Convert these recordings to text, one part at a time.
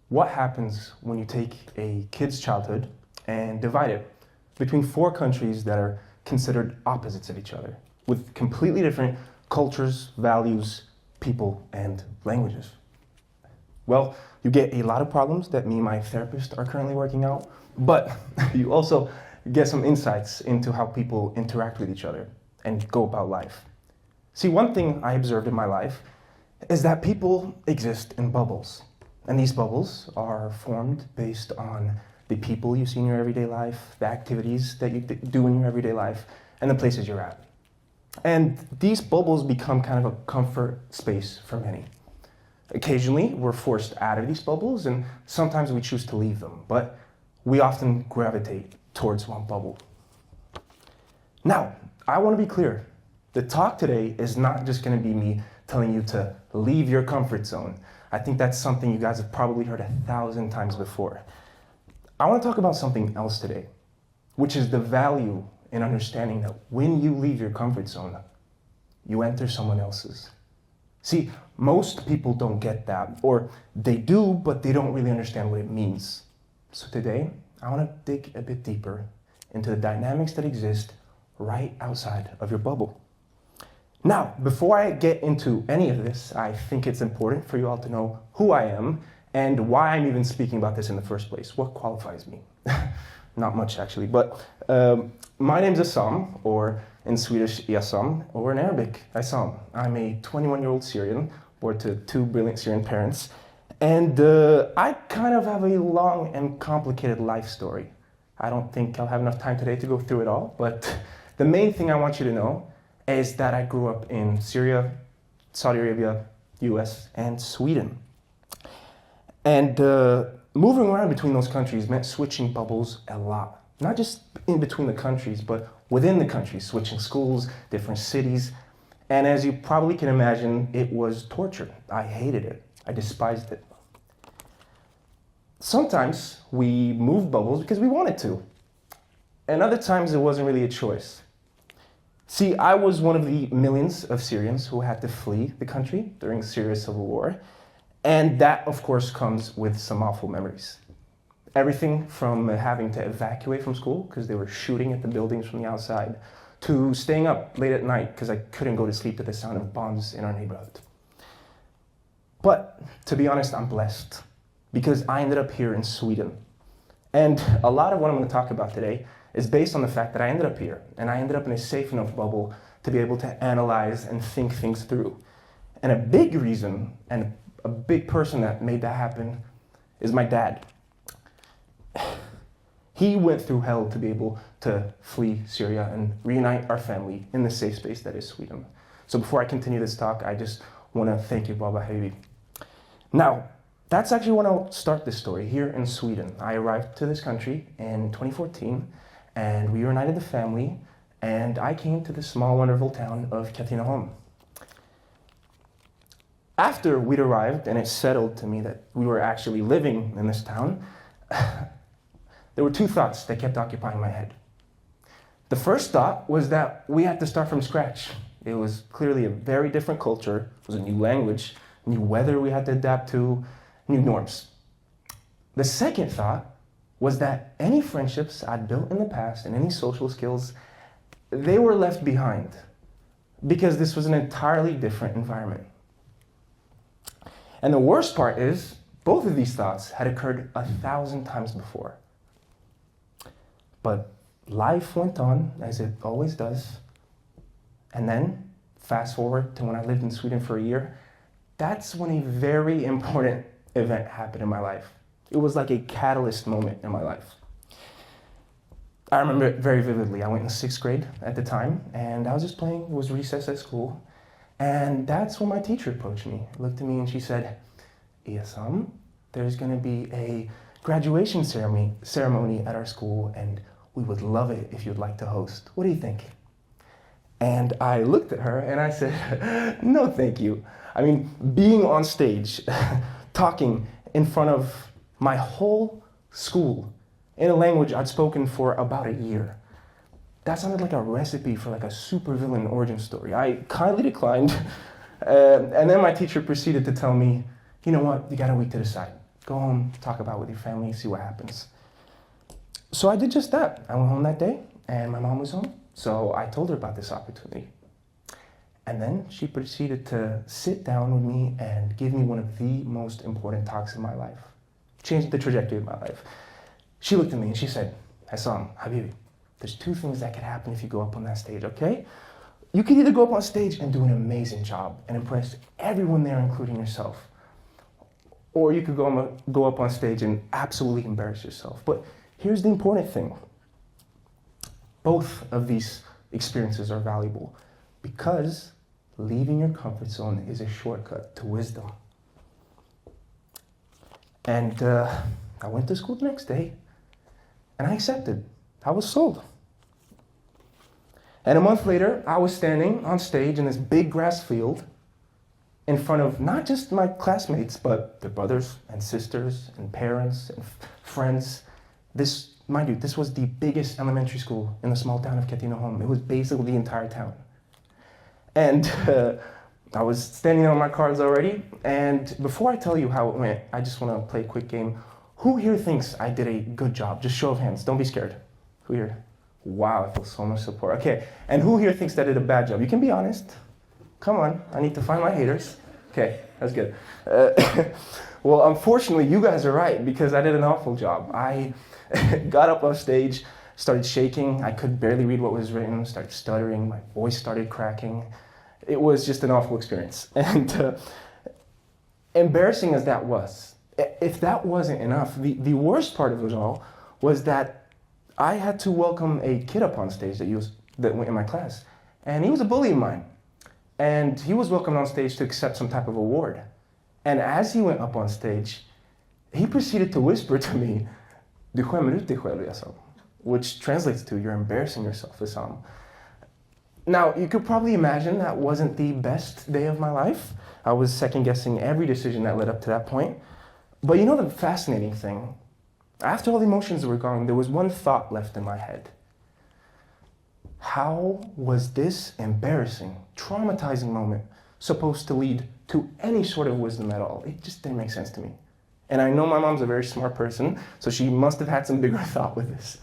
What happens when you take a kid's childhood and divide it between four countries that are considered opposites of each other, with completely different cultures, values, people, and languages? Well, you get a lot of problems that me and my therapist are currently working out, but you also get some insights into how people interact with each other and go about life. See, one thing I observed in my life is that people exist in bubbles. And these bubbles are formed based on the people you see in your everyday life, the activities that you do in your everyday life, and the places you're at. And these bubbles become kind of a comfort space for many. Occasionally, we're forced out of these bubbles, and sometimes we choose to leave them, but we often gravitate towards one bubble. Now, I want to be clear. The talk today is not just going to be me telling you to leave your comfort zone. I think that's something you guys have probably heard 1,000 times before. I want to talk about something else today, which is the value in understanding that when you leave your comfort zone, you enter someone else's. See, most people don't get that, or they do, but they don't really understand what it means. So today, I want to dig a bit deeper into the dynamics that exist right outside of your bubble. Now, before I get into any of this, I think it's important for you all to know who I am and why I'm even speaking about this in the first place. What qualifies me? Not much, actually, but my name's Esam, or in Swedish, Esam, or in Arabic, Esam. I'm a 21-year-old Syrian, born to two brilliant Syrian parents, and I kind of have a long and complicated life story. I don't think I'll have enough time today to go through it all, but the main thing I want you to know is that I grew up in Syria, Saudi Arabia, US, and Sweden. And moving around between those countries meant switching bubbles a lot. Not just in between the countries, but within the countries, switching schools, different cities. And as you probably can imagine, it was torture. I hated it. I despised it. Sometimes we moved bubbles because we wanted to. And other times it wasn't really a choice. See, I was one of the millions of Syrians who had to flee the country during Syria's civil war. And that, of course, comes with some awful memories. Everything from having to evacuate from school because they were shooting at the buildings from the outside, to staying up late at night because I couldn't go to sleep to the sound of bombs in our neighborhood. But to be honest, I'm blessed because I ended up here in Sweden. And a lot of what I'm going to talk about today is based on the fact that I ended up here, and I ended up in a safe enough bubble to be able to analyze and think things through. And a big reason, and a big person that made that happen, is my dad. He went through hell to be able to flee Syria and reunite our family in the safe space that is Sweden. So before I continue this talk, I just want to thank you, Baba Habibi. Now, that's actually when I'll start this story, here in Sweden. I arrived to this country in 2014, and we reunited the family, and I came to the small, wonderful town of Katrineholm. After we'd arrived, and it settled to me that we were actually living in this town, there were two thoughts that kept occupying my head. The first thought was that we had to start from scratch. It was clearly a very different culture. It was a new language, new weather we had to adapt to, new norms. The second thought was that any friendships I'd built in the past and any social skills, they were left behind because this was an entirely different environment. And the worst part is, both of these thoughts had occurred 1,000 times before. But life went on, as it always does. And then, fast forward to when I lived in Sweden for a year, that's when a very important event happened in my life. It was like a catalyst moment in my life. I remember it very vividly. I went in 6th grade at the time, and I was just playing. It was recess at school. And that's when my teacher approached me, looked at me, and she said, "Esam, there's going to be a graduation ceremony at our school, and we would love it if you'd like to host. What do you think?" And I looked at her, and I said, "No, thank you." I mean, being on stage, talking in front of my whole school in a language I'd spoken for about a year, that sounded like a recipe for like a supervillain origin story. I kindly declined, and then my teacher proceeded to tell me, "You know what, you got a week to decide. Go home, talk about it with your family, see what happens. So I did just that. I went home that day, and my mom was home. So I told her about this opportunity. And then she proceeded to sit down with me and give me one of the most important talks in my life. Changed the trajectory of my life. She looked at me and she said, Esam, Habibi, there's two things that could happen if you go up on that stage, okay? You could either go up on stage and do an amazing job and impress everyone there, including yourself. Or you could go up on stage and absolutely embarrass yourself. But here's the important thing. Both of these experiences are valuable because leaving your comfort zone is a shortcut to wisdom. And I went to school the next day and I accepted. I was sold. And a month later, I was standing on stage in this big grass field in front of not just my classmates, but their brothers and sisters and parents and friends. Mind you, this was the biggest elementary school in the small town of Ketinohom. It was basically the entire town. And I was standing there on my cards already. And before I tell you how it went, I just want to play a quick game. Who here thinks I did a good job? Just show of hands. Don't be scared. Who here? Wow, I feel so much support. Okay, and who here thinks that I did a bad job? You can be honest. Come on, I need to find my haters. Okay, that's good. Well, unfortunately, you guys are right because I did an awful job. I got up on stage, started shaking. I could barely read what was written, started stuttering. My voice started cracking. It was just an awful experience. And embarrassing as that was, if that wasn't enough, the worst part of it all was that I had to welcome a kid up on stage that went in my class. And he was a bully of mine. And he was welcomed on stage to accept some type of award. And as he went up on stage, he proceeded to whisper to me, which translates to, you're embarrassing yourself, Esam. Now, you could probably imagine that wasn't the best day of my life. I was second guessing every decision that led up to that point. But you know the fascinating thing? After all the emotions were gone, there was one thought left in my head. How was this embarrassing, traumatizing moment supposed to lead to any sort of wisdom at all? It just didn't make sense to me. And I know my mom's a very smart person, so she must have had some bigger thought with this.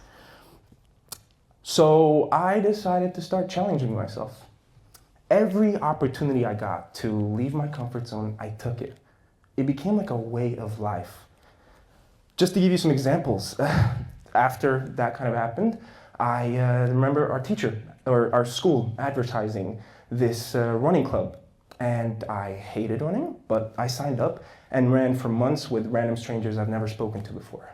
So I decided to start challenging myself. Every opportunity I got to leave my comfort zone, I took it. It became like a way of life. Just to give you some examples, after that kind of happened, I remember our teacher, or our school, advertising this running club. And I hated running, but I signed up and ran for months with random strangers I've never spoken to before.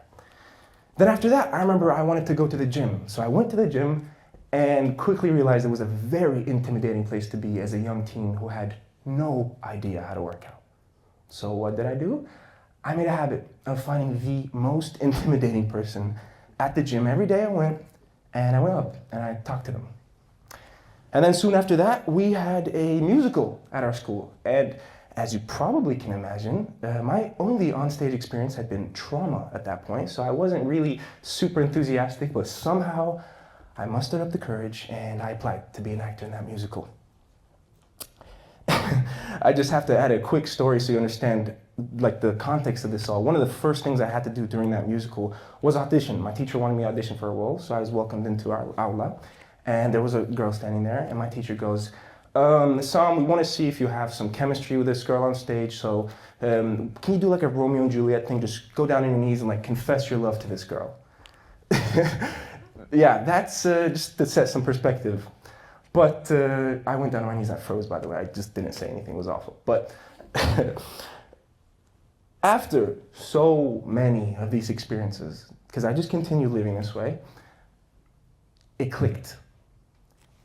Then after that, I remember I wanted to go to the gym. So I went to the gym and quickly realized it was a very intimidating place to be as a young teen who had no idea how to work out. So what did I do? I made a habit of finding the most intimidating person at the gym. Every day I went up and I talked to them. And then soon after that, we had a musical at our school. And as you probably can imagine, my only onstage experience had been trauma at that point. So I wasn't really super enthusiastic, but somehow I mustered up the courage and I applied to be an actor in that musical. I just have to add a quick story so you understand like the context of this all. One of the first things I had to do during that musical was audition. My teacher wanted me to audition for a role, so I was welcomed into our aula. And there was a girl standing there, and my teacher goes, Sam, we want to see if you have some chemistry with this girl on stage, so can you do like a Romeo and Juliet thing? Just go down on your knees and like confess your love to this girl. Yeah, that's just to set some perspective. But I went down on my knees, I froze, by the way. I just didn't say anything, it was awful. But after so many of these experiences, because I just continued living this way, it clicked.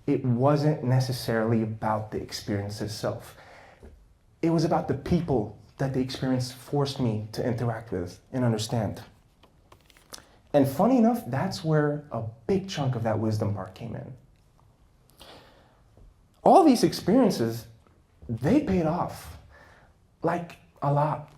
It wasn't necessarily about the experience itself. It was about the people that the experience forced me to interact with and understand. And funny enough, that's where a big chunk of that wisdom part came in. All these experiences, they paid off, like a lot.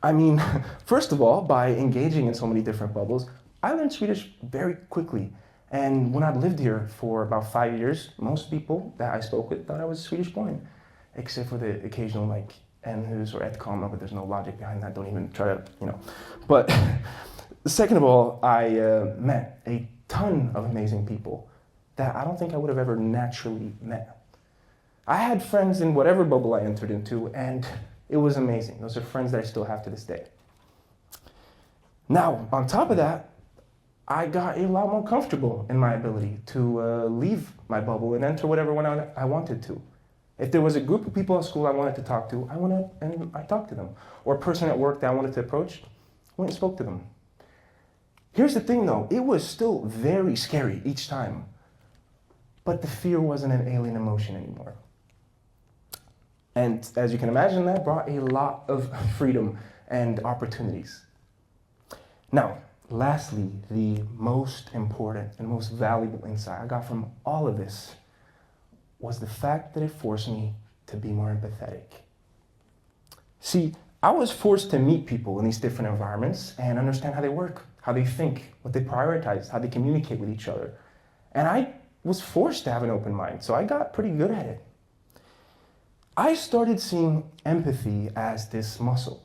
I mean, first of all, by engaging in so many different bubbles, I learned Swedish very quickly. And when I'd lived here for about 5 years, most people that I spoke with thought I was Swedish born, except for the occasional like Enhus or Edcom, but there's no logic behind that. Don't even try to, But second of all, I met a ton of amazing people that I don't think I would have ever naturally met. I had friends in whatever bubble I entered into, and it was amazing. Those are friends that I still have to this day. Now, on top of that, I got a lot more comfortable in my ability to leave my bubble and enter whatever one I wanted to. If there was a group of people at school I wanted to talk to, I went up and I talked to them. Or a person at work that I wanted to approach, I went and spoke to them. Here's the thing though, it was still very scary each time, but the fear wasn't an alien emotion anymore. And as you can imagine, that brought a lot of freedom and opportunities. Now, lastly, the most important and most valuable insight I got from all of this was the fact that it forced me to be more empathetic. See, I was forced to meet people in these different environments and understand how they work, how they think, what they prioritize, how they communicate with each other. And I was forced to have an open mind, so I got pretty good at it. I started seeing empathy as this muscle,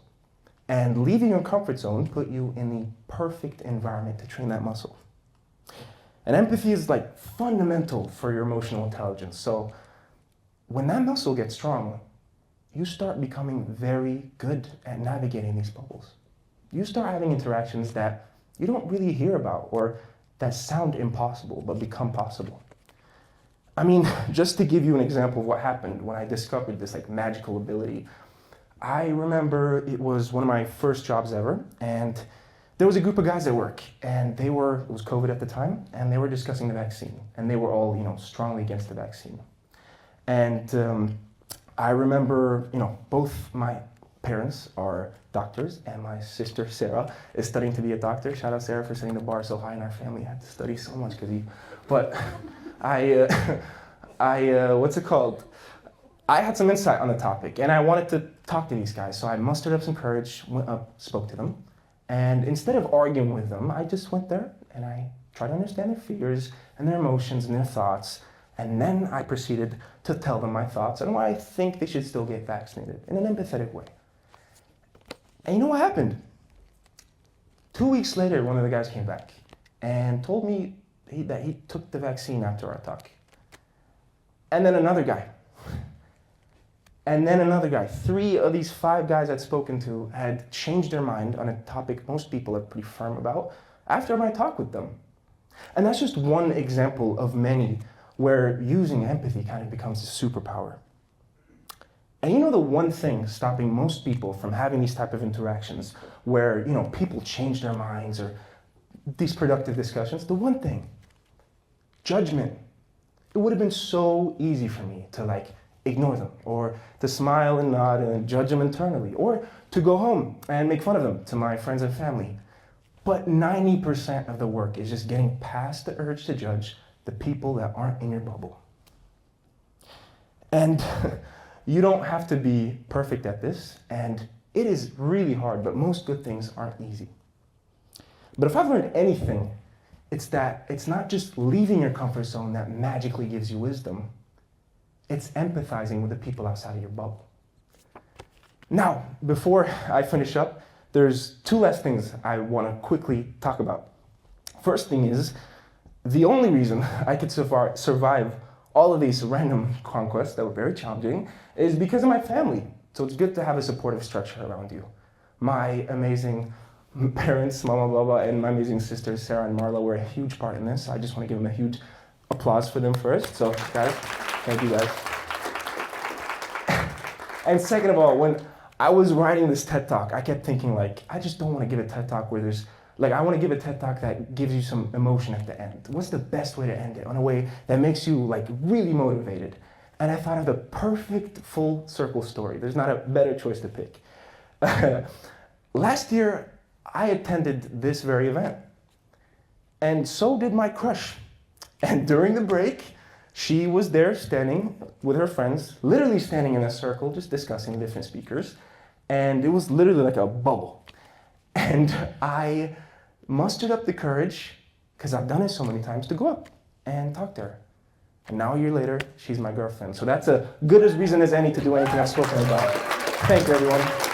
and leaving your comfort zone put you in the perfect environment to train that muscle. And empathy is like fundamental for your emotional intelligence. So when that muscle gets strong, you start becoming very good at navigating these bubbles. You start having interactions that you don't really hear about or that sound impossible but become possible. I mean, just to give you an example of what happened when I discovered this magical ability, I remember it was one of my first jobs ever, and there was a group of guys at work, and it was COVID at the time, and they were discussing the vaccine, and they were all, strongly against the vaccine. And I remember, both my parents are doctors, and my sister, Sarah, is studying to be a doctor. Shout out Sarah for setting the bar so high in our family. I had to study so much but I had some insight on the topic, and I wanted to talk to these guys, so I mustered up some courage, went up, spoke to them, and instead of arguing with them, I just went there and I tried to understand their fears and their emotions and their thoughts, and then I proceeded to tell them my thoughts and why I think they should still get vaccinated in an empathetic way. And you know what happened? 2 weeks later, one of the guys came back and told me that he took the vaccine after our talk. And then another guy. And then another guy. 3 of these 5 guys I'd spoken to had changed their mind on a topic most people are pretty firm about after my talk with them. And that's just one example of many where using empathy kind of becomes a superpower. And the one thing stopping most people from having these type of interactions where, people change their minds or these productive discussions, the one thing, judgment. It would have been so easy for me to ignore them, or to smile and nod and judge them internally, or to go home and make fun of them to my friends and family. But 90% of the work is just getting past the urge to judge the people that aren't in your bubble. And you don't have to be perfect at this, and it is really hard, but most good things aren't easy. But if I've learned anything, it's that it's not just leaving your comfort zone that magically gives you wisdom. It's empathizing with the people outside of your bubble. Now, before I finish up, there's 2 last things I want to quickly talk about. First thing is, the only reason I could survive all of these random conquests that were very challenging is because of my family. So it's good to have a supportive structure around you. My amazing parents, Mama, Baba, and my amazing sisters, Sarah and Marla, were a huge part in this. I just want to give them a huge applause for them first. So, guys, thank you guys. And second of all, when I was writing this TED Talk, I kept thinking I just don't want to give a TED Talk where there's, I want to give a TED Talk that gives you some emotion at the end. What's the best way to end it? In a way that makes you really motivated. And I thought of the perfect full circle story. There's not a better choice to pick. Last year, I attended this very event. And so did my crush. And during the break, she was there standing with her friends, literally standing in a circle, just discussing different speakers. And it was literally like a bubble. And I mustered up the courage, because I've done it so many times, to go up and talk to her. And now a year later, she's my girlfriend. So that's a good as reason as any to do anything I've spoken about. Thank you, everyone.